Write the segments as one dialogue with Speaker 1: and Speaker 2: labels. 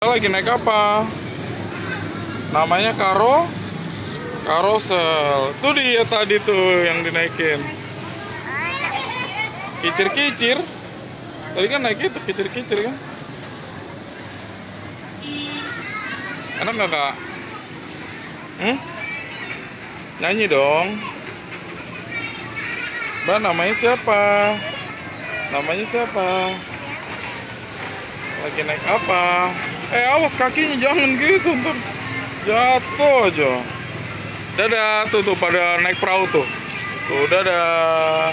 Speaker 1: Lagi naik apa? Namanya karosel. Tuh dia tadi tuh yang dinaikin. Kicir-kicir. Tadi kan naik itu kicir-kicir kan? Enak nggak kak? Nyanyi dong. Mbak, namanya siapa? Namanya siapa? Lagi naik apa? Awas kakinya, jangan gitu, ntar jatuh aja. Dadah, tuh pada naik perahu tuh. Tuh, dadah.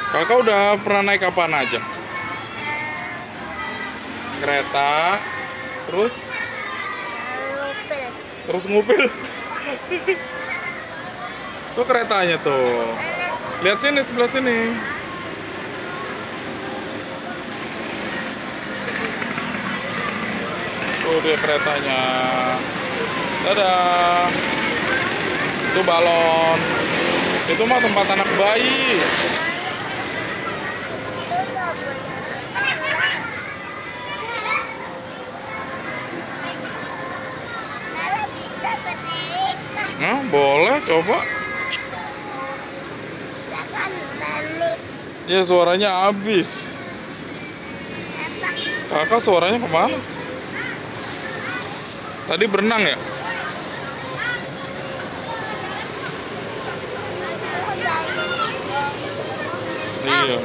Speaker 1: Kakak udah pernah naik apaan aja? Kereta, terus ngupil. Tuh keretanya tuh. Lihat sini, sebelah sini. Tuh dia keretanya. Dadah. Itu balon. Itu mah tempat anak bayi. Nah, boleh coba. Ya, suaranya habis. Kakak suaranya kemana? Tadi berenang ya? Iya.